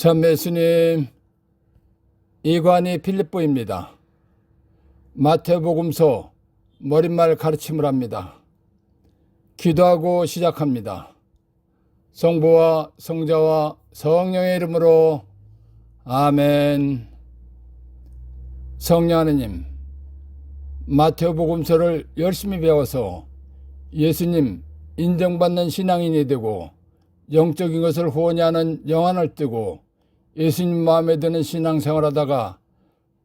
참 예수님, 이관이 필립보입니다. 마태복음서 머릿말 가르침을 합니다. 기도하고 시작합니다. 성부와 성자와 성령의 이름으로 아멘. 성령 하느님, 마태복음서를 열심히 배워서 예수님 인정받는 신앙인이 되고 영적인 것을 후원히 하는 영안을 뜨고 예수님 마음에 드는 신앙생활 하다가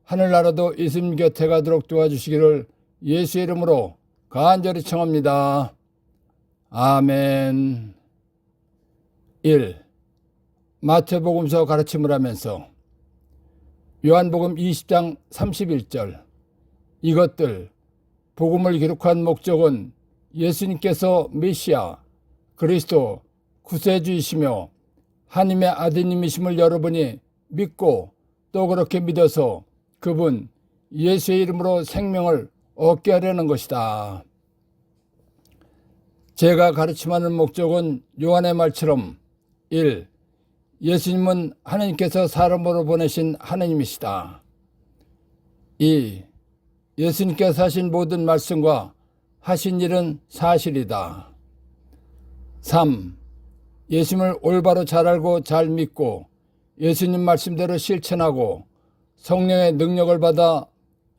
하늘나라도 예수님 곁에 가도록 도와주시기를 예수의 이름으로 간절히 청합니다. 아멘. 1. 마태복음서 가르침을 하면서 요한복음 20장 31절 이것들 복음을 기록한 목적은 예수님께서 메시아 그리스도 구세주이시며 하나님의 아드님이심을 여러분이 믿고 또 그렇게 믿어서 그분 예수의 이름으로 생명을 얻게 하려는 것이다. 제가 가르침하는 목적은 요한의 말처럼 1. 예수님은 하나님께서 사람으로 보내신 하나님이시다. 2. 예수님께서 하신 모든 말씀과 하신 일은 사실이다. 3. 예수님을 올바로 잘 알고 잘 믿고 예수님 말씀대로 실천하고 성령의 능력을 받아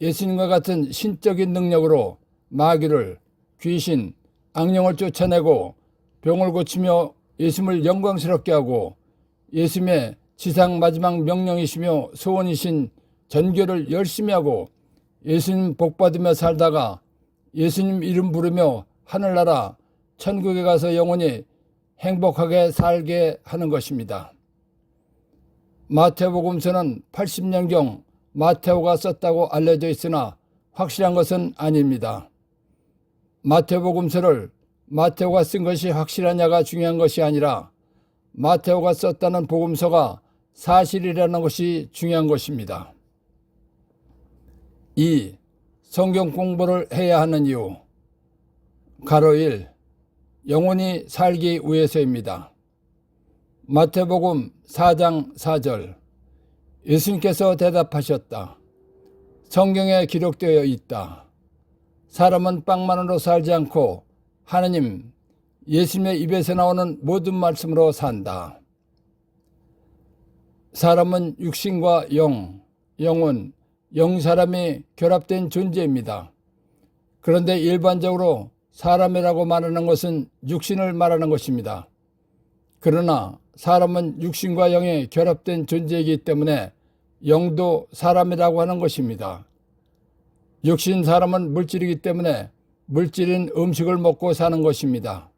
예수님과 같은 신적인 능력으로 마귀를, 귀신, 악령을 쫓아내고 병을 고치며 예수님을 영광스럽게 하고 예수님의 지상 마지막 명령이시며 소원이신 전교를 열심히 하고 예수님 복받으며 살다가 예수님 이름 부르며 하늘나라 천국에 가서 영원히 행복하게 살게 하는 것입니다. 마태복음서는 80년경 마테오가 썼다고 알려져 있으나 확실한 것은 아닙니다. 마태복음서를 마테오가 쓴 것이 확실하냐가 중요한 것이 아니라 마테오가 썼다는 복음서가 사실이라는 것이 중요한 것입니다. 2. 성경 공부를 해야 하는 이유 가로 1. 영원히 살기 위해서입니다. 마태복음 4장 4절 예수님께서 대답하셨다. 성경에 기록되어 있다. 사람은 빵만으로 살지 않고 하느님, 예수님의 입에서 나오는 모든 말씀으로 산다. 사람은 육신과 영혼, 영사람이 결합된 존재입니다. 그런데 일반적으로 사람이라고 말하는 것은 육신을 말하는 것입니다. 그러나 사람은 육신과 영이 결합된 존재이기 때문에 영도 사람이라고 하는 것입니다. 육신 사람은 물질이기 때문에 물질인 음식을 먹고 사는 것입니다.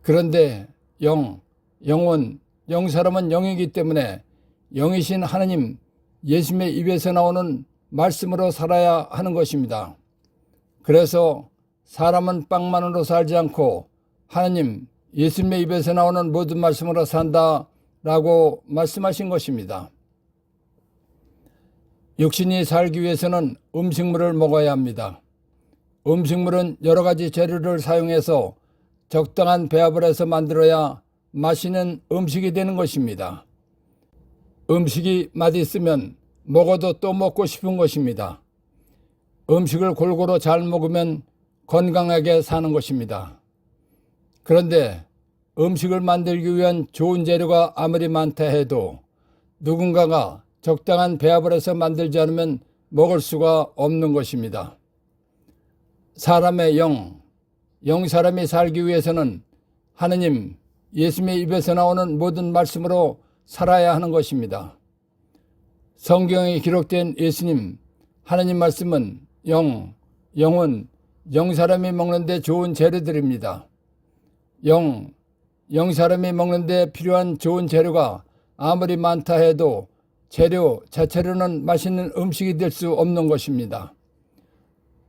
그런데 영혼, 영사람은 영이기 때문에 영이신 하느님, 예수님의 입에서 나오는 말씀으로 살아야 하는 것입니다. 그래서 사람은 빵만으로 살지 않고 하느님, 예수님의 입에서 나오는 모든 말씀으로 산다라고 말씀하신 것입니다. 육신이 살기 위해서는 음식물을 먹어야 합니다. 음식물은 여러 가지 재료를 사용해서 적당한 배합을 해서 만들어야 맛있는 음식이 되는 것입니다. 음식이 맛있으면 먹어도 또 먹고 싶은 것입니다. 음식을 골고루 잘 먹으면 건강하게 사는 것입니다. 그런데 음식을 만들기 위한 좋은 재료가 아무리 많다 해도 누군가가 적당한 배합을 해서 만들지 않으면 먹을 수가 없는 것입니다. 사람의 영사람이 살기 위해서는 하느님, 예수님의 입에서 나오는 모든 말씀으로 살아야 하는 것입니다. 성경에 기록된 예수님, 하느님 말씀은 영혼, 영사람이 먹는데 좋은 재료들입니다. 영사람이 먹는데 필요한 좋은 재료가 아무리 많다 해도 재료 자체로는 맛있는 음식이 될 수 없는 것입니다.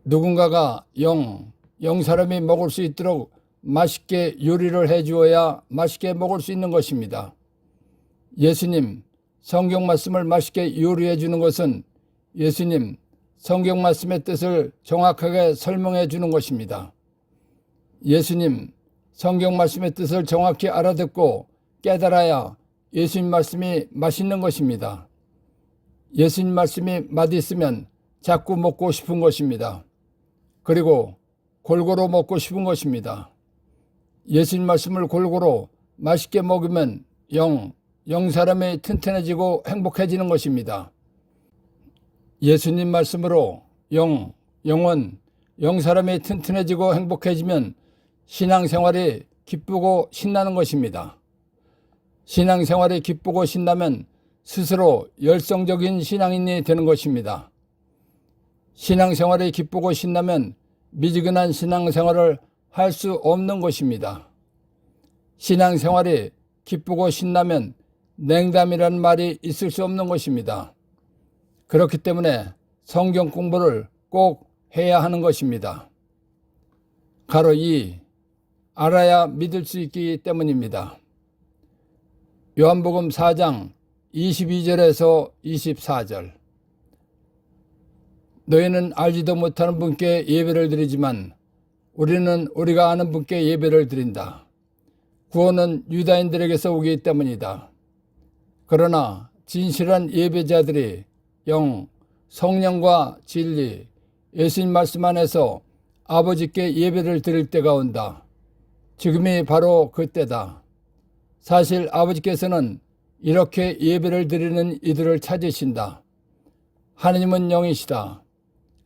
누군가가 영사람이 먹을 수 있도록 맛있게 요리를 해주어야 맛있게 먹을 수 있는 것입니다. 예수님, 성경 말씀을 맛있게 요리해 주는 것은 예수님, 성경 말씀의 뜻을 정확하게 설명해 주는 것입니다. 예수님, 성경 말씀의 뜻을 정확히 알아듣고 깨달아야 예수님 말씀이 맛있는 것입니다. 예수님 말씀이 맛있으면 자꾸 먹고 싶은 것입니다. 그리고 골고루 먹고 싶은 것입니다. 예수님 말씀을 골고루 맛있게 먹으면 영 사람이 튼튼해지고 행복해지는 것입니다. 예수님 말씀으로 영혼 사람이 튼튼해지고 행복해지면 신앙생활이 기쁘고 신나는 것입니다. 신앙생활이 기쁘고 신나면 스스로 열성적인 신앙인이 되는 것입니다. 신앙생활이 기쁘고 신나면 미지근한 신앙생활을 할 수 없는 것입니다. 신앙생활이 기쁘고 신나면 냉담이라는 말이 있을 수 없는 것입니다. 그렇기 때문에 성경 공부를 꼭 해야 하는 것입니다. 가로 2. 알아야 믿을 수 있기 때문입니다. 요한복음 4장 22절에서 24절. 너희는 알지도 못하는 분께 예배를 드리지만 우리는 우리가 아는 분께 예배를 드린다. 구원은 유다인들에게서 오기 때문이다. 그러나 진실한 예배자들이 성령과 진리, 예수님 말씀 안에서 아버지께 예배를 드릴 때가 온다. 지금이 바로 그때다. 사실 아버지께서는 이렇게 예배를 드리는 이들을 찾으신다. 하느님은 영이시다.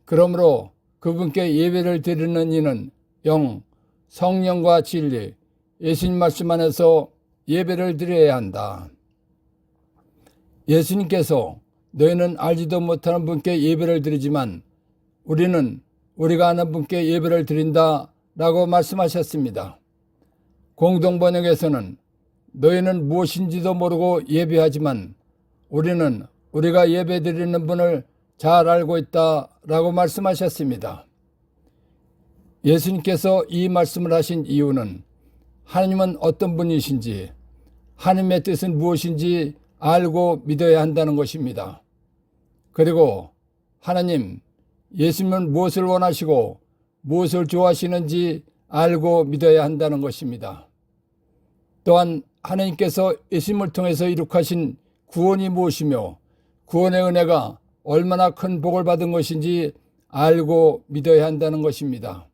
그러므로 그분께 예배를 드리는 이는 성령과 진리, 예수님 말씀 안에서 예배를 드려야 한다. 예수님께서 너희는 알지도 못하는 분께 예배를 드리지만 우리는 우리가 아는 분께 예배를 드린다 라고 말씀하셨습니다. 공동번역에서는 너희는 무엇인지도 모르고 예배하지만 우리는 우리가 예배 드리는 분을 잘 알고 있다 라고 말씀하셨습니다. 예수님께서 이 말씀을 하신 이유는 하나님은 어떤 분이신지, 하나님의 뜻은 무엇인지 알고 믿어야 한다는 것입니다. 그리고 하나님, 예수님은 무엇을 원하시고 무엇을 좋아하시는지 알고 믿어야 한다는 것입니다. 또한 하나님께서 예수님을 통해서 이룩하신 구원이 무엇이며 구원의 은혜가 얼마나 큰 복을 받은 것인지 알고 믿어야 한다는 것입니다.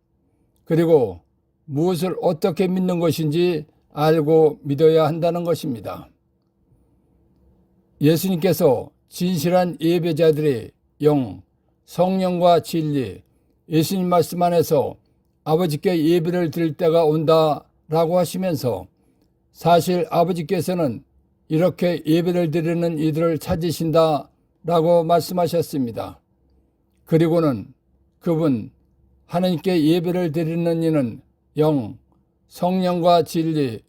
그리고 무엇을 어떻게 믿는 것인지 알고 믿어야 한다는 것입니다. 예수님께서 진실한 예배자들이 성령과 진리, 예수님 말씀 안에서 아버지께 예배를 드릴 때가 온다라고 하시면서 사실 아버지께서는 이렇게 예배를 드리는 이들을 찾으신다라고 말씀하셨습니다. 그리고는 그분 하나님께 예배를 드리는 이는 성령과 진리,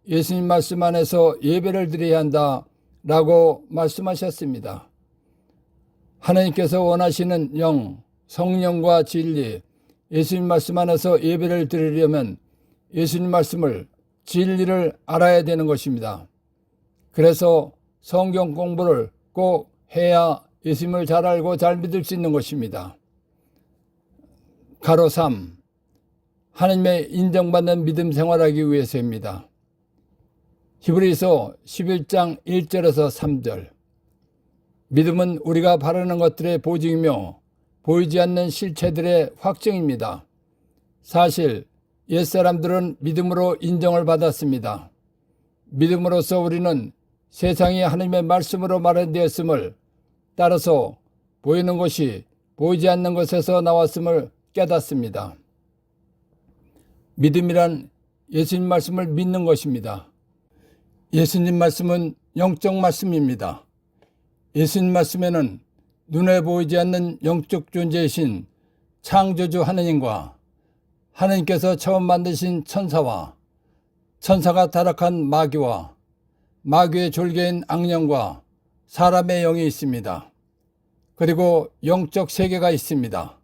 예수님 말씀 안에서 예배를 드려야 한다라고 말씀하셨습니다. 하나님께서 원하시는 성령과 진리, 예수님 말씀 안에서 예배를 드리려면 예수님 말씀을 진리를 알아야 되는 것입니다. 그래서 성경 공부를 꼭 해야 예수님을 잘 알고 잘 믿을 수 있는 것입니다. 가로 3. 하나님의 인정받는 믿음 생활하기 위해서입니다. 히브리서 11장 1절에서 3절. 믿음은 우리가 바라는 것들의 보증이며 보이지 않는 실체들의 확증입니다. 사실 옛사람들은 믿음으로 인정을 받았습니다. 믿음으로써 우리는 세상이 하나님의 말씀으로 마련되었음을, 따라서 보이는 것이 보이지 않는 것에서 나왔음을 깨닫습니다. 믿음이란 예수님 말씀을 믿는 것입니다. 예수님 말씀은 영적 말씀입니다. 예수님 말씀에는 눈에 보이지 않는 영적 존재이신 창조주 하느님과 하느님께서 처음 만드신 천사와 천사가 타락한 마귀와 마귀의 졸개인 악령과 사람의 영이 있습니다. 그리고 영적 세계가 있습니다.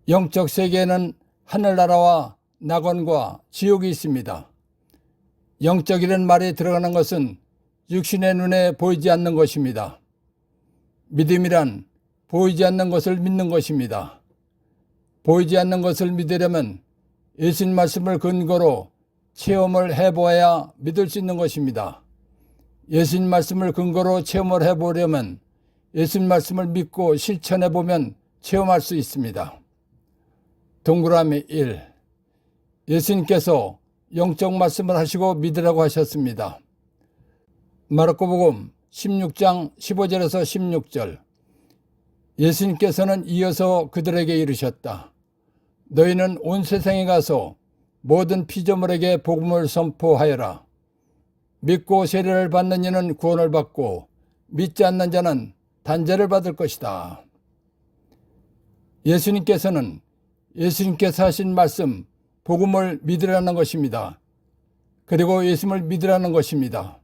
영적 세계에는 하늘나라와 낙원과 지옥이 있습니다. 영적이라는 말이 들어가는 것은 육신의 눈에 보이지 않는 것입니다. 믿음이란 보이지 않는 것을 믿는 것입니다. 보이지 않는 것을 믿으려면 예수님 말씀을 근거로 체험을 해보아야 믿을 수 있는 것입니다. 예수님 말씀을 근거로 체험을 해보려면 예수님 말씀을 믿고 실천해보면 체험할 수 있습니다. 동그라미 1. 예수님께서 영적 말씀을 하시고 믿으라고 하셨습니다. 마르코복음 16장 15절에서 16절. 예수님께서는 이어서 그들에게 이르셨다. 너희는 온 세상에 가서 모든 피조물에게 복음을 선포하여라. 믿고 세례를 받는 이는 구원을 받고 믿지 않는 자는 단죄를 받을 것이다. 예수님께서 하신 말씀, 복음을 믿으라는 것입니다. 그리고 예수님을 믿으라는 것입니다.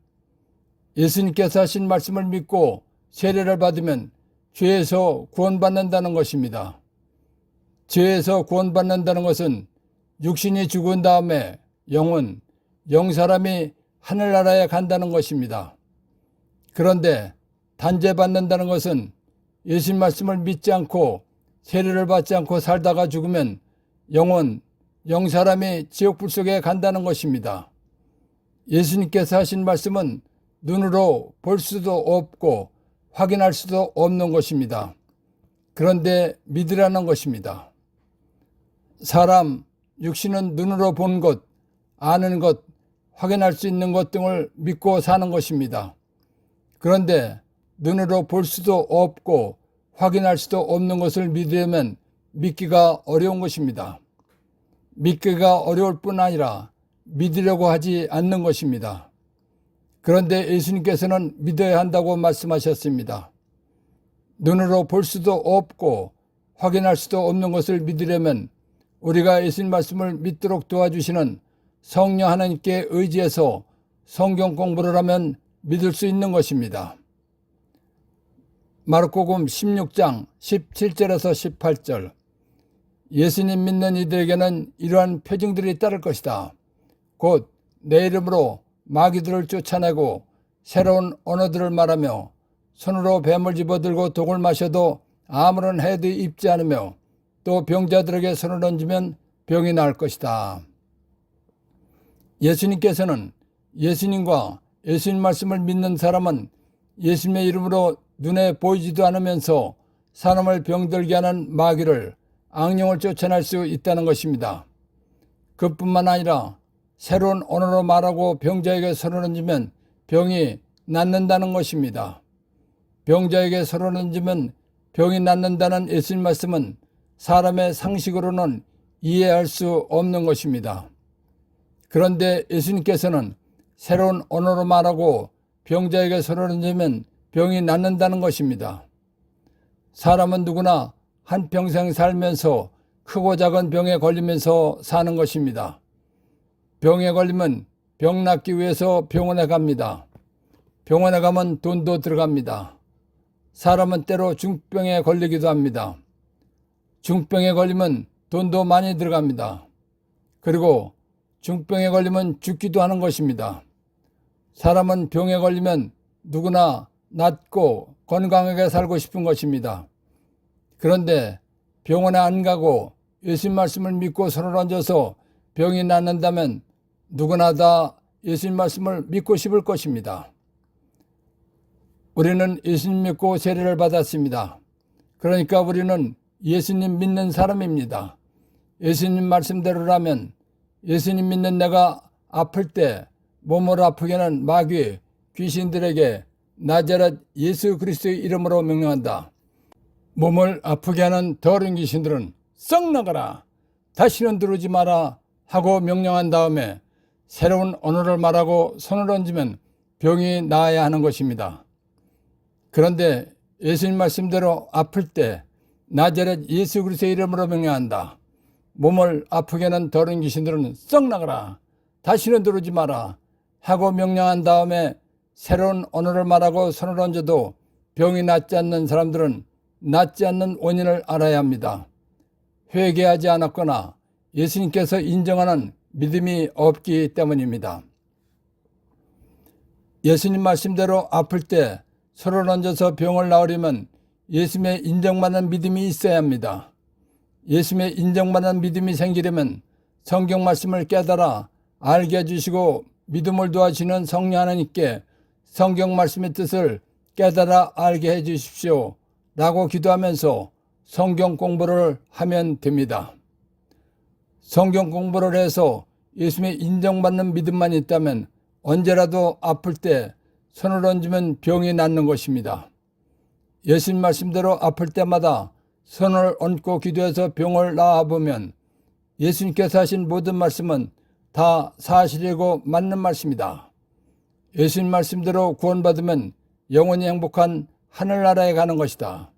예수님께서 하신 말씀을 믿고 세례를 받으면 죄에서 구원받는다는 것입니다. 죄에서 구원받는다는 것은 육신이 죽은 다음에 영사람이 하늘나라에 간다는 것입니다. 그런데 단죄받는다는 것은 예수님 말씀을 믿지 않고 세례를 받지 않고 살다가 죽으면 영사람이 지옥불 속에 간다는 것입니다. 예수님께서 하신 말씀은 눈으로 볼 수도 없고 확인할 수도 없는 것입니다. 그런데 믿으라는 것입니다. 사람 육신은 눈으로 본 것, 아는 것, 확인할 수 있는 것 등을 믿고 사는 것입니다. 그런데 눈으로 볼 수도 없고 확인할 수도 없는 것을 믿으려면 믿기가 어려운 것입니다. 믿기가 어려울 뿐 아니라 믿으려고 하지 않는 것입니다. 그런데 예수님께서는 믿어야 한다고 말씀하셨습니다. 눈으로 볼 수도 없고 확인할 수도 없는 것을 믿으려면 우리가 예수님 말씀을 믿도록 도와주시는 성령 하나님께 의지해서 성경 공부를 하면 믿을 수 있는 것입니다. 마르코복음 16장 17절에서 18절. 예수님 믿는 이들에게는 이러한 표징들이 따를 것이다. 곧 내 이름으로 마귀들을 쫓아내고 새로운 언어들을 말하며 손으로 뱀을 집어들고 독을 마셔도 아무런 해도 입지 않으며 또 병자들에게 손을 얹으면 병이 나을 것이다. 예수님께서는 예수님과 예수님 말씀을 믿는 사람은 예수님의 이름으로 눈에 보이지도 않으면서 사람을 병들게 하는 마귀를, 악령을 쫓아낼 수 있다는 것입니다. 그뿐만 아니라 새로운 언어로 말하고 병자에게 손을 얹으면 병이 낫는다는 것입니다. 병자에게 손을 얹으면 병이 낫는다는 예수님 말씀은 사람의 상식으로는 이해할 수 없는 것입니다. 그런데 예수님께서는 새로운 언어로 말하고 병자에게 손을 얹으면 병이 낫는다는 것입니다. 사람은 누구나 한평생 살면서 크고 작은 병에 걸리면서 사는 것입니다. 병에 걸리면 병 낫기 위해서 병원에 갑니다. 병원에 가면 돈도 들어갑니다. 사람은 때로 중병에 걸리기도 합니다. 중병에 걸리면 돈도 많이 들어갑니다. 그리고 중병에 걸리면 죽기도 하는 것입니다. 사람은 병에 걸리면 누구나 낫고 건강하게 살고 싶은 것입니다. 그런데 병원에 안 가고 예수님 말씀을 믿고 손을 얹어서 병이 낫는다면 누구나 다 예수님 말씀을 믿고 싶을 것입니다. 우리는 예수님 믿고 세례를 받았습니다. 그러니까 우리는 예수님 믿는 사람입니다. 예수님 말씀대로라면 예수님 믿는 내가 아플 때 몸을 아프게 하는 마귀, 귀신들에게 나자렛 예수 그리스도의 이름으로 명령한다. 몸을 아프게 하는 더러운 귀신들은 썩 나가라, 다시는 들어오지 마라 하고 명령한 다음에 새로운 언어를 말하고 손을 얹으면 병이 나아야 하는 것입니다. 그런데 예수님 말씀대로 아플 때 나자렛 예수 그리스도의 이름으로 명령한다. 몸을 아프게 하는 더러운 귀신들은 썩 나가라, 다시는 들어오지 마라 하고 명령한 다음에 새로운 언어를 말하고 손을 얹어도 병이 낫지 않는 사람들은 낫지 않는 원인을 알아야 합니다. 회개하지 않았거나 예수님께서 인정하는 믿음이 없기 때문입니다. 예수님 말씀대로 아플 때 손을 얹어서 병을 나으려면 예수님의 인정받는 믿음이 있어야 합니다. 예수님의 인정받는 믿음이 생기려면 성경 말씀을 깨달아 알게 해주시고 믿음을 도와주시는 성령 하나님께 성경 말씀의 뜻을 깨달아 알게 해 주십시오 라고 기도하면서 성경 공부를 하면 됩니다. 성경 공부를 해서 예수님의 인정받는 믿음만 있다면 언제라도 아플 때 손을 얹으면 병이 낫는 것입니다. 예수님 말씀대로 아플 때마다 손을 얹고 기도해서 병을 나아보면 예수님께서 하신 모든 말씀은 다 사실이고 맞는 말씀이다. 예수님 말씀대로 구원받으면 영원히 행복한 하늘나라에 가는 것이다.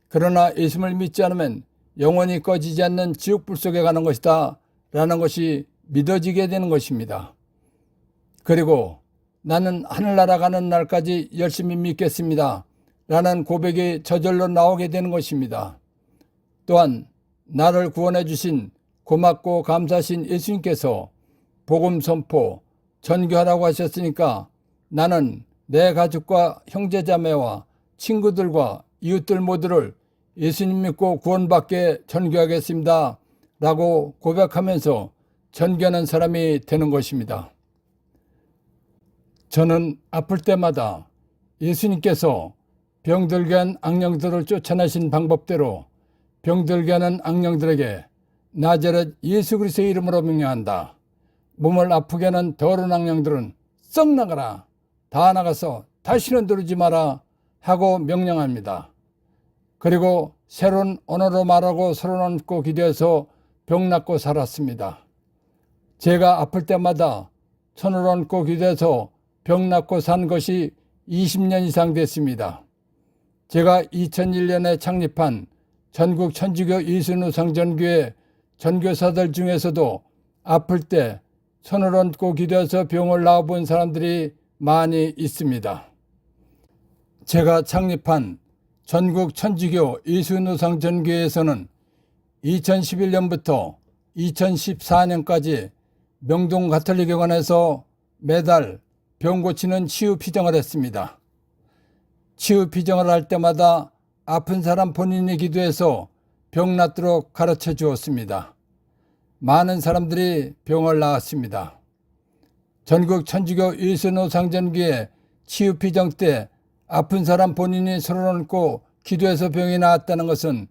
그러나 예수님을 믿지 않으면 영원히 꺼지지 않는 지옥불 속에 가는 것이다 라는 것이 믿어지게 되는 것입니다. 그리고 나는 하늘나라 가는 날까지 열심히 믿겠습니다 라는 고백이 저절로 나오게 되는 것입니다. 또한 나를 구원해 주신 고맙고 감사하신 예수님께서 복음 선포, 전교하라고 하셨으니까 나는 내 가족과 형제자매와 친구들과 이웃들 모두를 예수님 믿고 구원받게 전교하겠습니다 라고 고백하면서 전교하는 사람이 되는 것입니다. 저는 아플 때마다 예수님께서 병들게 한 악령들을 쫓아내신 방법대로 병들게 하는 악령들에게 나자렛 예수 그리스도의 이름으로 명령한다. 몸을 아프게 하는 더러운 악령들은 썩 나가라. 다 나가서 다시는 들어오지 마라 하고 명령합니다. 그리고 새로운 언어로 말하고 서로 얹고 기도해서 병 낫고 살았습니다. 제가 아플 때마다 손을 얹고 기도해서 병 낫고 산 것이 20년 이상 됐습니다. 제가 2001년에 창립한 전국 천주교 예수노상전교회 전교사들 중에서도 아플 때 손을 얹고 기도해서 병을 나아본 사람들이 많이 있습니다. 제가 창립한 전국 천주교 예수노상전교회에서는 2011년부터 2014년까지 명동 가톨릭교관에서 매달 병 고치는 치유 피정을 했습니다. 치유 피정을 할 때마다 아픈 사람 본인이 기도해서 병 낫도록 가르쳐 주었습니다. 많은 사람들이 병을 나았습니다. 전국 천주교 예수노상전교회 치유 피정 때 아픈 사람 본인이 손을 얹고 기도해서 병이 나았다는 것은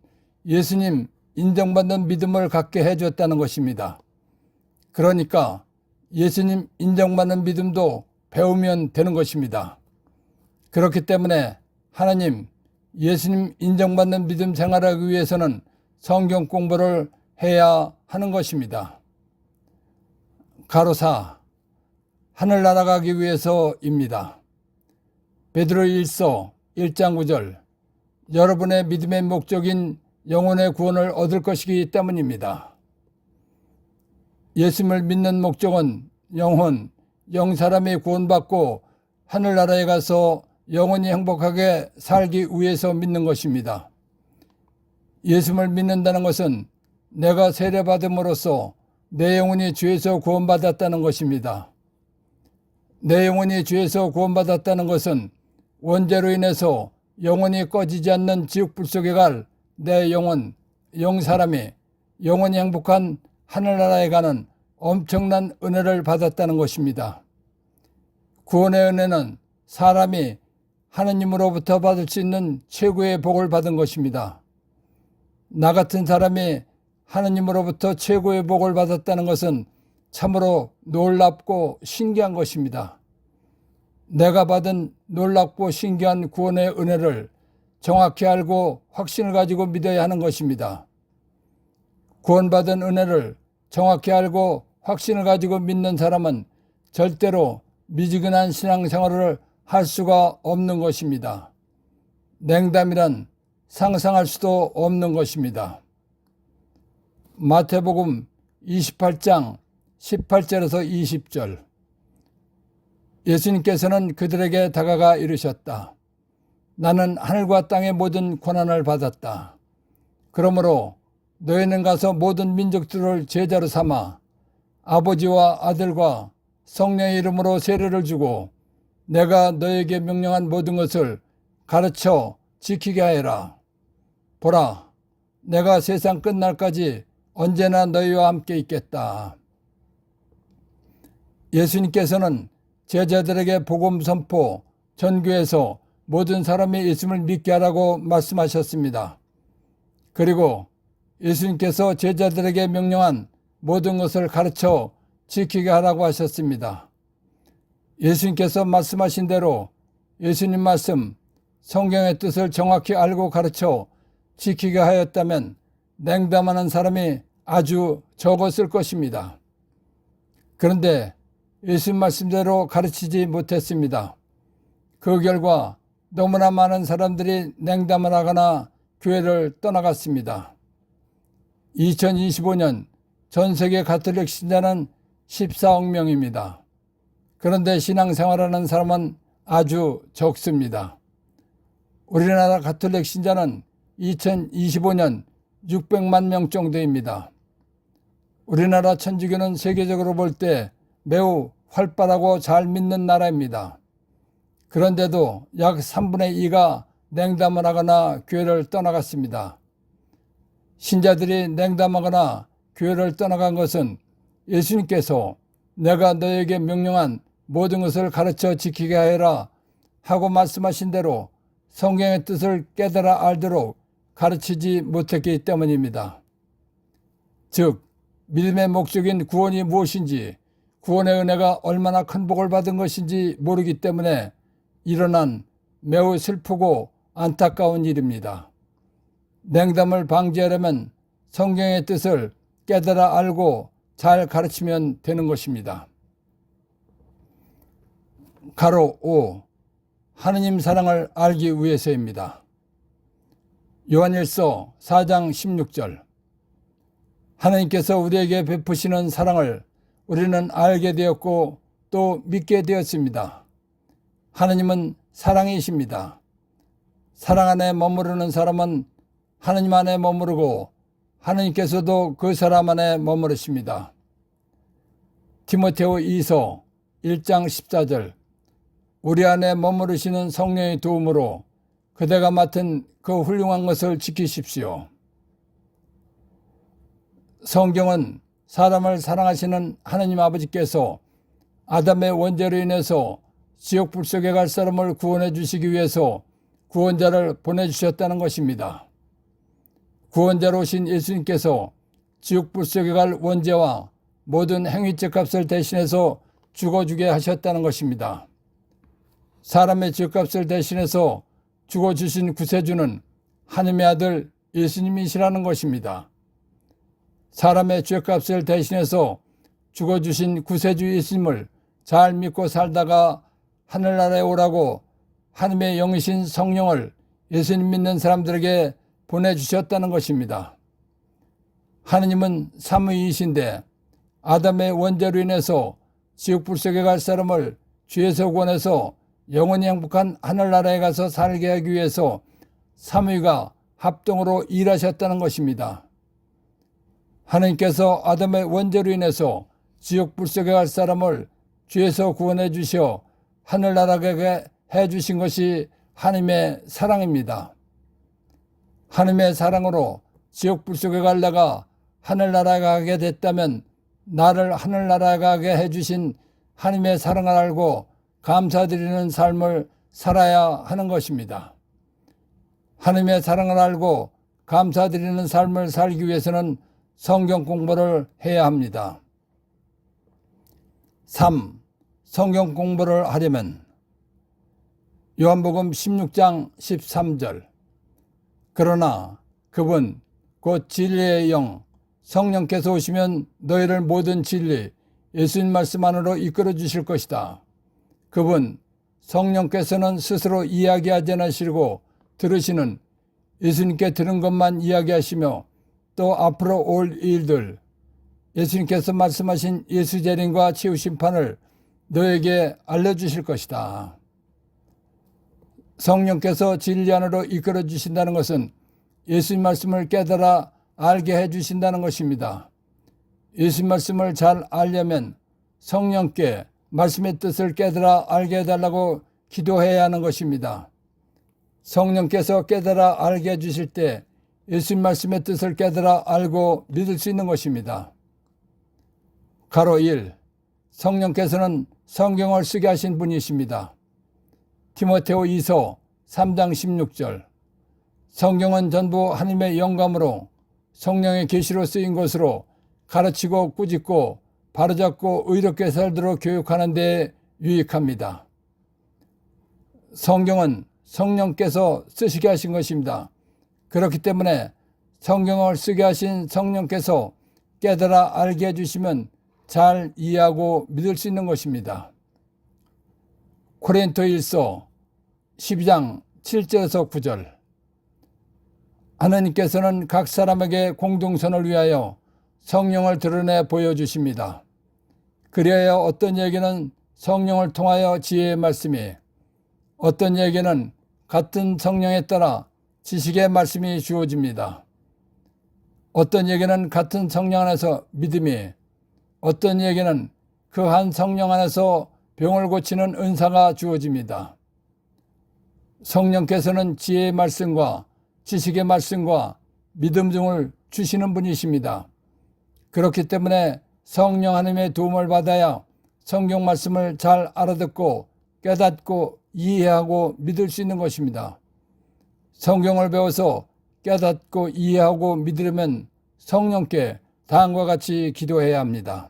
예수님 인정받는 믿음을 갖게 해줬다는 것입니다. 그러니까 예수님 인정받는 믿음도 배우면 되는 것입니다. 그렇기 때문에 하나님, 예수님 인정받는 믿음 생활하기 위해서는 성경 공부를 해야 하는 것입니다. 가로사 하늘나라 가기 위해서입니다. 베드로 1서 1장 9절 여러분의 믿음의 목적인 영혼의 구원을 얻을 것이기 때문입니다. 예수님을 믿는 목적은 영혼, 영사람이 구원받고 하늘나라에 가서 영원히 행복하게 살기 위해서 믿는 것입니다. 예수님을 믿는다는 것은 내가 세례받음으로써 내 영혼이 죄에서 구원받았다는 것입니다. 내 영혼이 죄에서 구원받았다는 것은 원죄로 인해서 영원히 꺼지지 않는 지옥불 속에 갈 내 영혼, 영사람이 영원히 행복한 하늘나라에 가는 엄청난 은혜를 받았다는 것입니다. 구원의 은혜는 사람이 하느님으로부터 받을 수 있는 최고의 복을 받은 것입니다. 나 같은 사람이 하느님으로부터 최고의 복을 받았다는 것은 참으로 놀랍고 신기한 것입니다. 내가 받은 놀랍고 신기한 구원의 은혜를 정확히 알고 확신을 가지고 믿어야 하는 것입니다. 구원받은 은혜를 정확히 알고 확신을 가지고 믿는 사람은 절대로 미지근한 신앙생활을 할 수가 없는 것입니다. 냉담이란 상상할 수도 없는 것입니다. 마태복음 28장 18절에서 20절 예수님께서는 그들에게 다가가 이르셨다. 나는 하늘과 땅의 모든 권한을 받았다. 그러므로 너희는 가서 모든 민족들을 제자로 삼아 아버지와 아들과 성령의 이름으로 세례를 주고 내가 너에게 명령한 모든 것을 가르쳐 지키게 하여라. 보라, 내가 세상 끝날까지 언제나 너희와 함께 있겠다. 예수님께서는 제자들에게 복음 선포, 전교에서 모든 사람이 예수님을 믿게 하라고 말씀하셨습니다. 그리고 예수님께서 제자들에게 명령한 모든 것을 가르쳐 지키게 하라고 하셨습니다. 예수님께서 말씀하신 대로 예수님 말씀, 성경의 뜻을 정확히 알고 가르쳐 지키게 하였다면 냉담하는 사람이 아주 적었을 것입니다. 그런데 예수님 말씀대로 가르치지 못했습니다. 그 결과 너무나 많은 사람들이 냉담을 하거나 교회를 떠나갔습니다. 2025년 전 세계 가톨릭 신자는 14억 명입니다. 그런데 신앙생활하는 사람은 아주 적습니다. 우리나라 가톨릭 신자는 2025년 600만 명 정도입니다. 우리나라 천주교는 세계적으로 볼 때 매우 활발하고 잘 믿는 나라입니다. 그런데도 약 3분의 2가 냉담을 하거나 교회를 떠나갔습니다. 신자들이 냉담하거나 교회를 떠나간 것은 예수님께서 내가 너에게 명령한 모든 것을 가르쳐 지키게 하여라 하고 말씀하신 대로 성경의 뜻을 깨달아 알도록 가르치지 못했기 때문입니다. 즉, 믿음의 목적인 구원이 무엇인지, 구원의 은혜가 얼마나 큰 복을 받은 것인지 모르기 때문에 일어난 매우 슬프고 안타까운 일입니다. 냉담을 방지하려면 성경의 뜻을 깨달아 알고 잘 가르치면 되는 것입니다. 가로 5. 하느님 사랑을 알기 위해서입니다. 요한일서 4장 16절. 하느님께서 우리에게 베푸시는 사랑을 우리는 알게 되었고 또 믿게 되었습니다. 하느님은 사랑이십니다. 사랑 안에 머무르는 사람은 하느님 안에 머무르고 하느님께서도 그 사람 안에 머무르십니다. 디모데후 2서 1장 14절. 우리 안에 머무르시는 성령의 도움으로 그대가 맡은 그 훌륭한 것을 지키십시오. 성경은 사람을 사랑하시는 하느님 아버지께서 아담의 원죄로 인해서 지옥불 속에 갈 사람을 구원해 주시기 위해서 구원자를 보내주셨다는 것입니다. 구원자로 오신 예수님께서 지옥불 속에 갈 원죄와 모든 행위죄 값을 대신해서 죽어주게 하셨다는 것입니다. 사람의 죄값을 대신해서 죽어주신 구세주는 하느님의 아들 예수님이시라는 것입니다. 사람의 죄값을 대신해서 죽어주신 구세주 예수님을 잘 믿고 살다가 하늘나라에 오라고 하느님의 영이신 성령을 예수님 믿는 사람들에게 보내주셨다는 것입니다. 하느님은 삼위이신데 아담의 원죄로 인해서 지옥불 속에 갈 사람을 죄에서 구원해서 영원히 행복한 하늘나라에 가서 살게 하기 위해서 삼위가 합동으로 일하셨다는 것입니다. 하느님께서 아담의 원죄로 인해서 지옥불 속에 갈 사람을 죄에서 구원해 주셔 하늘나라에 해 주신 것이 하느님의 사랑입니다. 하느님의 사랑으로 지옥불 속에 갈다가 하늘나라에 가게 됐다면 나를 하늘나라에 가게 해 주신 하느님의 사랑을 알고 감사드리는 삶을 살아야 하는 것입니다. 하느님의 사랑을 알고 감사드리는 삶을 살기 위해서는 성경 공부를 해야 합니다. 3. 성경 공부를 하려면 요한복음 16장 13절. 그러나 그분 곧 진리의 영 성령께서 오시면 너희를 모든 진리 예수님 말씀 안으로 이끌어 주실 것이다. 그분 성령께서는 스스로 이야기하지 않으시고 들으시는 예수님께 들은 것만 이야기하시며 또 앞으로 올 일들 예수님께서 말씀하신 예수 재림과 치유 심판을 너에게 알려주실 것이다. 성령께서 진리 안으로 이끌어 주신다는 것은 예수님 말씀을 깨달아 알게 해주신다는 것입니다. 예수님 말씀을 잘 알려면 성령께 말씀의 뜻을 깨달아 알게 해달라고 기도해야 하는 것입니다. 성령께서 깨달아 알게 해주실 때 예수님 말씀의 뜻을 깨달아 알고 믿을 수 있는 것입니다. 가로 1. 성령께서는 성경을 쓰게 하신 분이십니다. 디모데후 2서 3장 16절. 성경은 전부 하나님의 영감으로 성령의 계시로 쓰인 것으로 가르치고 꾸짖고 바로잡고 의롭게 살도록 교육하는 데 유익합니다. 성경은 성령께서 쓰시게 하신 것입니다. 그렇기 때문에 성경을 쓰게 하신 성령께서 깨달아 알게 해주시면 잘 이해하고 믿을 수 있는 것입니다. 고린토일서 12장 7절에서 9절. 하나님께서는 각 사람에게 공동선을 위하여 성령을 드러내 보여주십니다. 그리하여 어떤 얘기는 성령을 통하여 지혜의 말씀이, 어떤 얘기는 같은 성령에 따라 지식의 말씀이 주어집니다. 어떤 얘기는 같은 성령 안에서 믿음이, 어떤 얘기는 그 한 성령 안에서 병을 고치는 은사가 주어집니다. 성령께서는 지혜의 말씀과 지식의 말씀과 믿음 등을 주시는 분이십니다. 그렇기 때문에 성령 하나님의 도움을 받아야 성경 말씀을 잘 알아듣고 깨닫고 이해하고 믿을 수 있는 것입니다. 성경을 배워서 깨닫고 이해하고 믿으려면 성령께 다음과 같이 기도해야 합니다.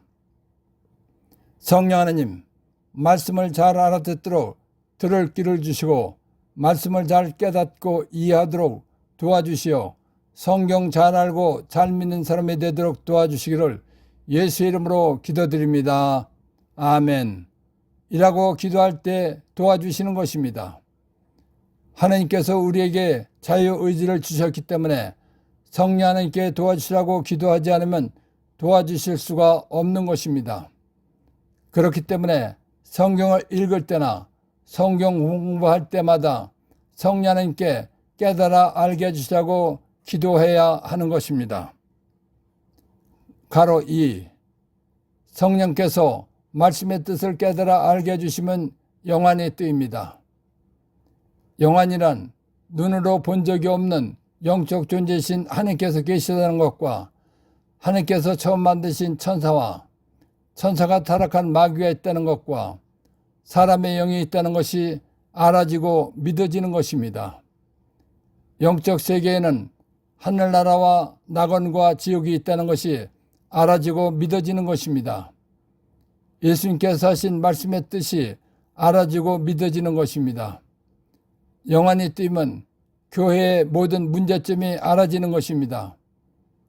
성령 하나님, 말씀을 잘 알아듣도록 들을 귀를 주시고 말씀을 잘 깨닫고 이해하도록 도와주시어 성경 잘 알고 잘 믿는 사람이 되도록 도와주시기를 예수의 이름으로 기도드립니다. 아멘. 이라고 기도할 때 도와주시는 것입니다. 하나님께서 우리에게 자유의지를 주셨기 때문에 성령 하나님께 도와주시라고 기도하지 않으면 도와주실 수가 없는 것입니다. 그렇기 때문에 성경을 읽을 때나 성경 공부할 때마다 성령 하나님께 깨달아 알게 해주시라고 기도해야 하는 것입니다. 가로 2. 성령께서 말씀의 뜻을 깨달아 알게 해주시면 영안의 뜻입니다. 영안이란 눈으로 본 적이 없는 영적 존재이신 하나님께서 계시다는 것과 하나님께서 처음 만드신 천사와 천사가 타락한 마귀가 있다는 것과 사람의 영이 있다는 것이 알아지고 믿어지는 것입니다. 영적 세계에는 하늘나라와 낙원과 지옥이 있다는 것이 알아지고 믿어지는 것입니다. 예수님께서 하신 말씀의 뜻이 알아지고 믿어지는 것입니다. 영안이 뜨이면 교회의 모든 문제점이 알아지는 것입니다.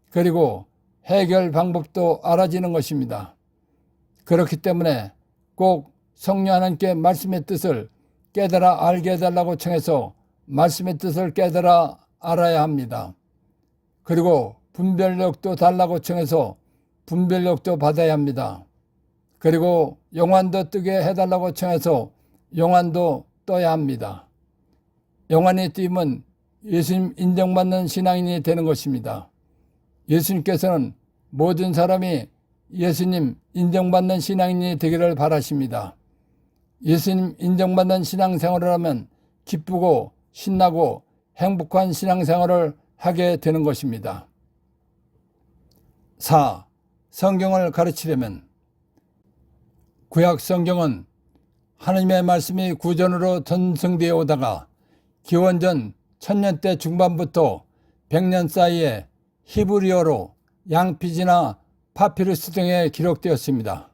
그리고 해결 방법도 알아지는 것입니다. 그렇기 때문에 꼭 성령 하나님께 말씀의 뜻을 깨달아 알게 해달라고 청해서 말씀의 뜻을 깨달아 알아야 합니다. 그리고 분별력도 달라고 청해서 분별력도 받아야 합니다. 그리고 영안도 뜨게 해달라고 청해서 영안도 떠야 합니다. 영안이 뜨이면 예수님 인정받는 신앙인이 되는 것입니다. 예수님께서는 모든 사람이 예수님 인정받는 신앙인이 되기를 바라십니다. 예수님 인정받는 신앙생활을 하면 기쁘고 신나고 행복한 신앙생활을 하게 되는 것입니다. 4. 성경을 가르치려면 구약 성경은 하나님의 말씀이 구전으로 전승되어 오다가 기원전 1000년대 중반부터 100년 사이에 히브리어로 양피지나 파피루스 등에 기록되었습니다.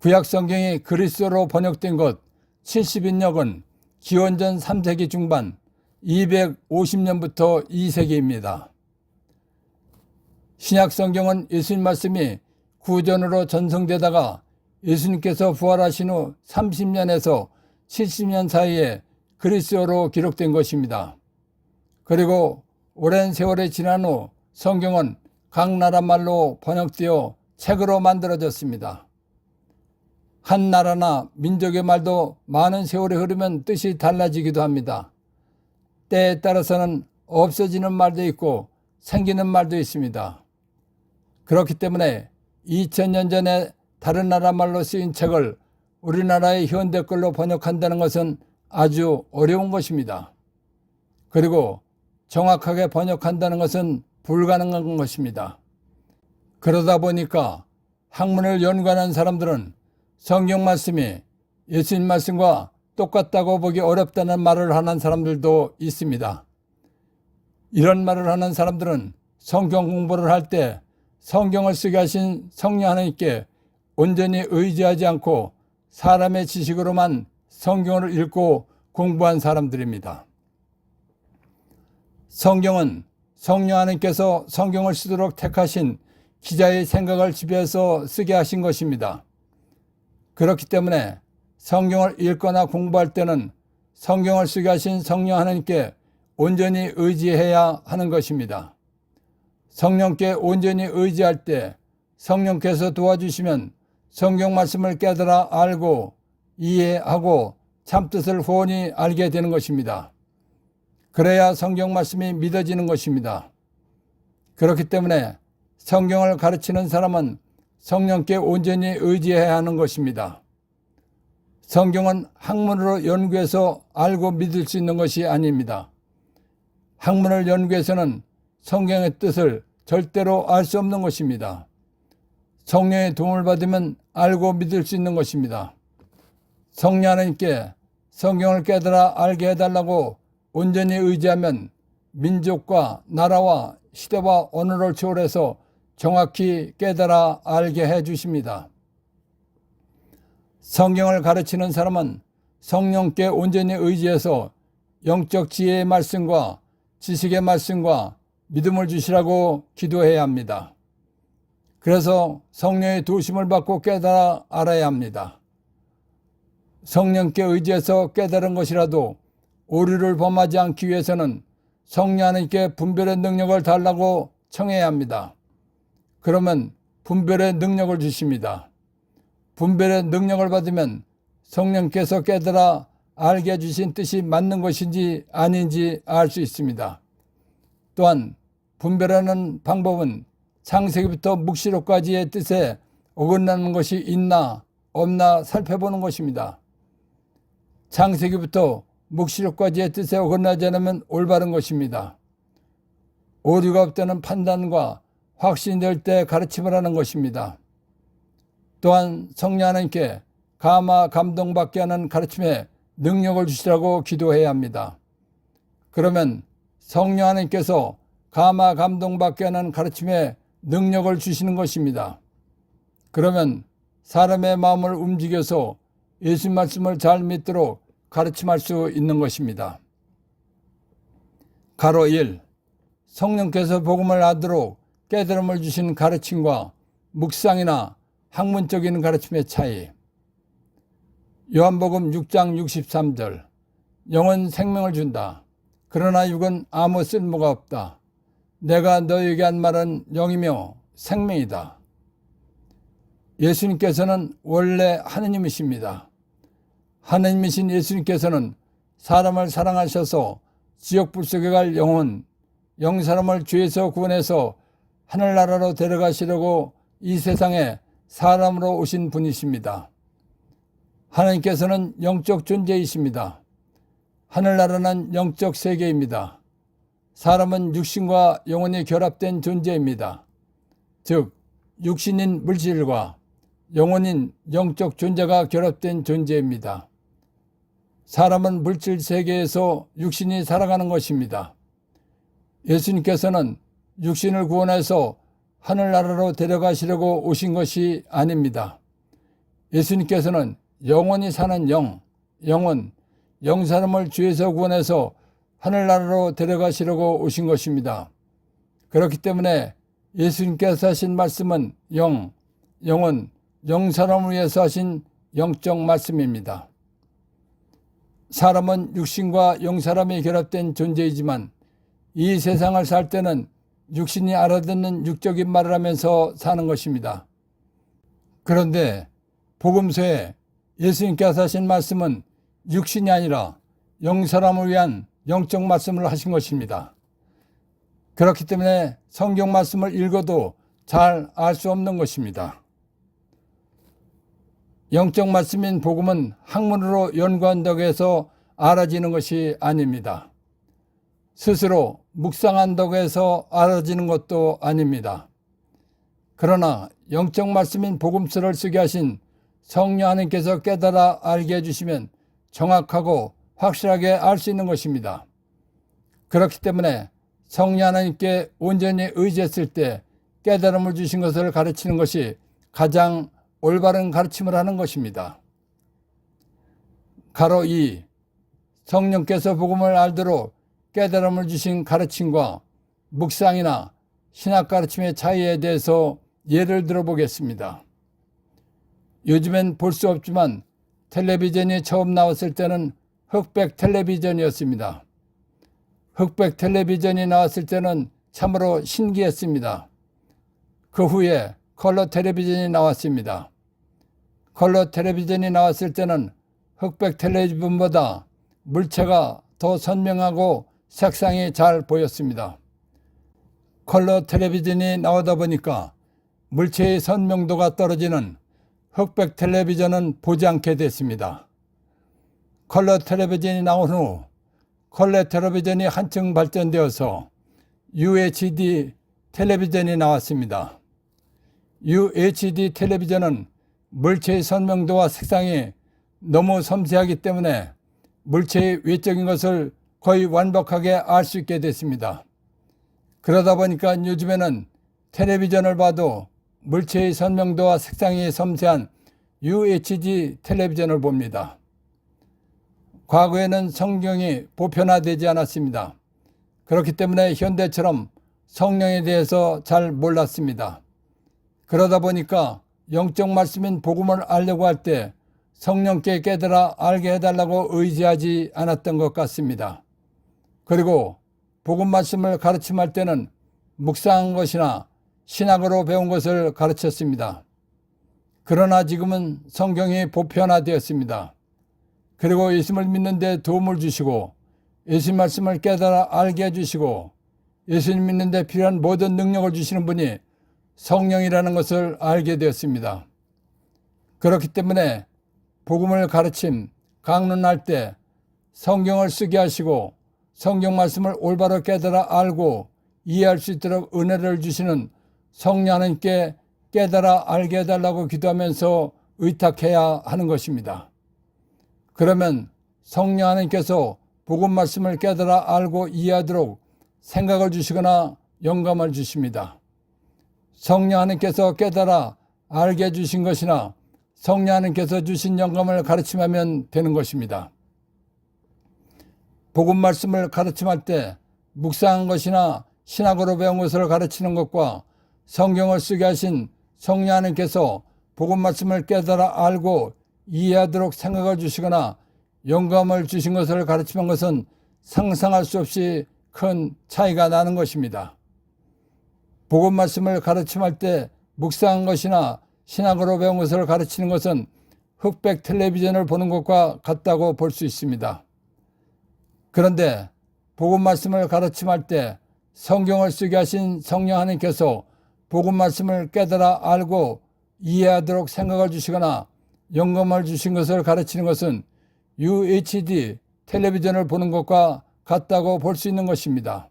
구약 성경이 그리스어로 번역된 것 70인역은 기원전 3세기 중반 250년부터 2세기입니다. 신약 성경은 예수님 말씀이 구전으로 전승되다가 예수님께서 부활하신 후 30년에서 70년 사이에 그리스어로 기록된 것입니다. 그리고 오랜 세월이 지난 후 성경은 각 나라 말로 번역되어 책으로 만들어졌습니다. 한 나라나 민족의 말도 많은 세월이 흐르면 뜻이 달라지기도 합니다. 때에 따라서는 없어지는 말도 있고 생기는 말도 있습니다. 그렇기 때문에 2000년 전에 다른 나라 말로 쓰인 책을 우리나라의 현대 걸로 번역한다는 것은 아주 어려운 것입니다. 그리고 정확하게 번역한다는 것은 불가능한 것입니다. 그러다 보니까 학문을 연구하는 사람들은 성경 말씀이 예수님 말씀과 똑같다고 보기 어렵다는 말을 하는 사람들도 있습니다. 이런 말을 하는 사람들은 성경 공부를 할 때 성경을 쓰게 하신 성령 하나님께 온전히 의지하지 않고 사람의 지식으로만 성경을 읽고 공부한 사람들입니다. 성경은 성령 하나님께서 성경을 쓰도록 택하신 기자의 생각을 지배해서 쓰게 하신 것입니다. 그렇기 때문에 성경을 읽거나 공부할 때는 성경을 쓰게 하신 성령 하나님께 온전히 의지해야 하는 것입니다. 성령께 온전히 의지할 때 성령께서 도와주시면 성경 말씀을 깨달아 알고 이해하고 참뜻을 훤히 알게 되는 것입니다. 그래야 성경 말씀이 믿어지는 것입니다. 그렇기 때문에 성경을 가르치는 사람은 성령께 온전히 의지해야 하는 것입니다. 성경은 학문으로 연구해서 알고 믿을 수 있는 것이 아닙니다. 학문을 연구해서는 성경의 뜻을 절대로 알 수 없는 것입니다. 성령의 도움을 받으면 알고 믿을 수 있는 것입니다. 성령 하나님께 성경을 깨달아 알게 해달라고 온전히 의지하면 민족과 나라와 시대와 언어를 초월해서 정확히 깨달아 알게 해주십니다. 성경을 가르치는 사람은 성령께 온전히 의지해서 영적 지혜의 말씀과 지식의 말씀과 믿음을 주시라고 기도해야 합니다. 그래서 성령의 도심을 받고 깨달아 알아야 합니다. 성령께 의지해서 깨달은 것이라도 오류를 범하지 않기 위해서는 성령 하나님께 분별의 능력을 달라고 청해야 합니다. 그러면 분별의 능력을 주십니다. 분별의 능력을 받으면 성령께서 깨달아 알게 해주신 뜻이 맞는 것인지 아닌지 알 수 있습니다. 또한 분별하는 방법은 창세기부터 묵시록까지의 뜻에 어긋나는 것이 있나 없나 살펴보는 것입니다. 창세기부터 묵시록까지의 뜻에 어긋나지 않으면 올바른 것입니다. 오류가 없다는 판단과 확신될 때 가르침을 하는 것입니다. 또한 성령 하나님께 감화 감동받게 하는 가르침에 능력을 주시라고 기도해야 합니다. 그러면 성령 하나님께서 감화 감동받게 하는 가르침에 능력을 주시는 것입니다. 그러면 사람의 마음을 움직여서 예수 말씀을 잘 믿도록 가르침할 수 있는 것입니다. 가로 1. 성령께서 복음을 알도록 깨달음을 주신 가르침과 묵상이나 학문적인 가르침의 차이. 요한복음 6장 63절. 영은 생명을 준다. 그러나 육은 아무 쓸모가 없다. 내가 너에게 한 말은 영이며 생명이다. 예수님께서는 원래 하느님이십니다. 하느님이신 예수님께서는 사람을 사랑하셔서 지옥불 속에 갈 영혼, 영사람을 죄에서 구원해서 하늘나라로 데려가시려고 이 세상에 사람으로 오신 분이십니다. 하나님께서는 영적 존재이십니다. 하늘나라는 영적 세계입니다. 사람은 육신과 영혼이 결합된 존재입니다. 즉 육신인 물질과 영혼인 영적 존재가 결합된 존재입니다. 사람은 물질 세계에서 육신이 살아가는 것입니다. 예수님께서는 육신을 구원해서 하늘나라로 데려가시려고 오신 것이 아닙니다. 예수님께서는 영원히 사는 영혼, 영사람을 죄에서 구원해서 하늘나라로 데려가시려고 오신 것입니다. 그렇기 때문에 예수님께서 하신 말씀은 영혼, 영사람을 위해서 하신 영적 말씀입니다. 사람은 육신과 영사람이 결합된 존재이지만 이 세상을 살 때는 육신이 알아듣는 육적인 말을 하면서 사는 것입니다. 그런데 복음서에 예수님께서 하신 말씀은 육신이 아니라 영사람을 위한 영적 말씀을 하신 것입니다. 그렇기 때문에 성경 말씀을 읽어도 잘 알 수 없는 것입니다. 영적 말씀인 복음은 학문으로 연구한다고 해서 알아지는 것이 아닙니다. 스스로 묵상한다고 해서 알아지는 것도 아닙니다. 그러나 영적 말씀인 복음서를 쓰게 하신 성령 하나님께서 깨달아 알게 해주시면 정확하고 확실하게 알 수 있는 것입니다. 그렇기 때문에 성령 하나님께 온전히 의지했을 때 깨달음을 주신 것을 가르치는 것이 가장 올바른 가르침을 하는 것입니다. 가로 2. 성령께서 복음을 알도록 깨달음을 주신 가르침과 묵상이나 신학 가르침의 차이에 대해서 예를 들어보겠습니다. 요즘엔 볼 수 없지만 텔레비전이 처음 나왔을 때는 흑백 텔레비전이었습니다. 흑백 텔레비전이 나왔을 때는 참으로 신기했습니다. 그 후에 컬러 텔레비전이 나왔습니다. 컬러 텔레비전이 나왔을 때는 흑백 텔레비전보다 물체가 더 선명하고 색상이 잘 보였습니다. 컬러 텔레비전이 나오다 보니까 물체의 선명도가 떨어지는 흑백 텔레비전은 보지 않게 됐습니다. 컬러 텔레비전이 나온 후 컬러 텔레비전이 한층 발전되어서 UHD 텔레비전이 나왔습니다. UHD 텔레비전은 물체의 선명도와 색상이 너무 섬세하기 때문에 물체의 외적인 것을 거의 완벽하게 알 수 있게 됐습니다. 그러다 보니까 요즘에는 텔레비전을 봐도 물체의 선명도와 색상이 섬세한 UHD 텔레비전을 봅니다. 과거에는 성경이 보편화되지 않았습니다. 그렇기 때문에 현대처럼 성령에 대해서 잘 몰랐습니다. 그러다 보니까 영적 말씀인 복음을 알려고 할 때 성령께 깨달아 알게 해달라고 의지하지 않았던 것 같습니다. 그리고 복음 말씀을 가르침할 때는 묵상한 것이나 신학으로 배운 것을 가르쳤습니다. 그러나 지금은 성경이 보편화되었습니다. 그리고 예수님을 믿는 데 도움을 주시고 예수님 말씀을 깨달아 알게 해주시고 예수님 믿는 데 필요한 모든 능력을 주시는 분이 성령이라는 것을 알게 되었습니다. 그렇기 때문에 복음을 가르침, 강론할 때 성경을 쓰게 하시고 성경 말씀을 올바로 깨달아 알고 이해할 수 있도록 은혜를 주시는 성령 하나님께 깨달아 알게 해달라고 기도하면서 의탁해야 하는 것입니다. 그러면 성령 하나님께서 복음 말씀을 깨달아 알고 이해하도록 생각을 주시거나 영감을 주십니다. 성령 하나님께서 깨달아 알게 해주신 것이나 성령 하나님께서 주신 영감을 가르침하면 되는 것입니다. 복음 말씀을 가르침할 때 묵상한 것이나 신학으로 배운 것을 가르치는 것과 성경을 쓰게 하신 성령 하나님께서 복음 말씀을 깨달아 알고 이해하도록 생각을 주시거나 영감을 주신 것을 가르치는 것은 상상할 수 없이 큰 차이가 나는 것입니다. 복음 말씀을 가르침할 때 묵상한 것이나 신학으로 배운 것을 가르치는 것은 흑백 텔레비전을 보는 것과 같다고 볼 수 있습니다. 그런데 복음 말씀을 가르침할 때 성경을 쓰게 하신 성령 하나님께서 복음 말씀을 깨달아 알고 이해하도록 생각을 주시거나 영감을 주신 것을 가르치는 것은 UHD 텔레비전을 보는 것과 같다고 볼 수 있는 것입니다.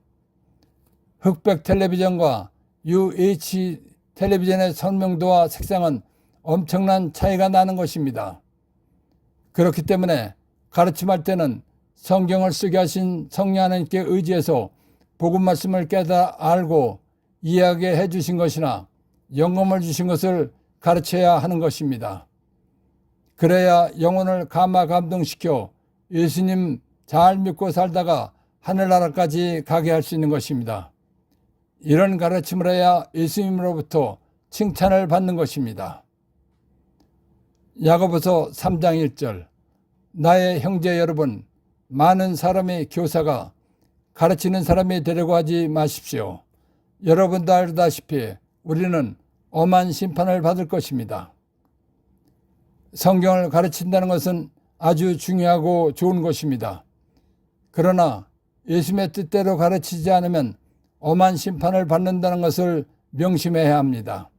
흑백 텔레비전과 UHD 텔레비전의 선명도와 색상은 엄청난 차이가 나는 것입니다. 그렇기 때문에 가르침할 때는 성경을 쓰게 하신 성령 하나님께 의지해서 복음 말씀을 깨달아 알고 이해하게 해주신 것이나 영감을 주신 것을 가르쳐야 하는 것입니다. 그래야 영혼을 감화감동시켜 예수님 잘 믿고 살다가 하늘나라까지 가게 할 수 있는 것입니다. 이런 가르침을 해야 예수님으로부터 칭찬을 받는 것입니다. 야고보서 3장 1절 나의 형제 여러분 많은 사람의 교사가 가르치는 사람이 되려고 하지 마십시오. 여러분도 알다시피 우리는 엄한 심판을 받을 것입니다. 성경을 가르친다는 것은 아주 중요하고 좋은 것입니다. 그러나 예수님의 뜻대로 가르치지 않으면 엄한 심판을 받는다는 것을 명심해야 합니다.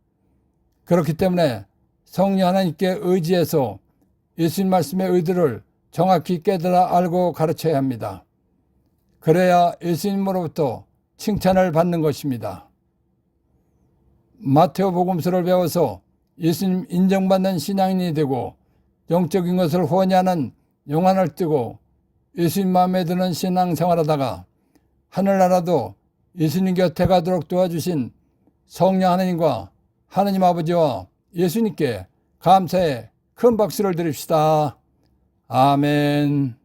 그렇기 때문에 성령 하나님께 의지해서 예수님 말씀의 의도를 정확히 깨달아 알고 가르쳐야 합니다. 그래야 예수님으로부터 칭찬을 받는 것입니다. 마태오 복음서를 배워서 예수님 인정받는 신앙인이 되고 영적인 것을 후원하는 영혼을 뜨고 예수님 마음에 드는 신앙생활하다가 하늘나라도 예수님 곁에 가도록 도와주신 성령 하나님과 하나님 아버지와 예수님께 감사의 큰 박수를 드립시다. 아멘.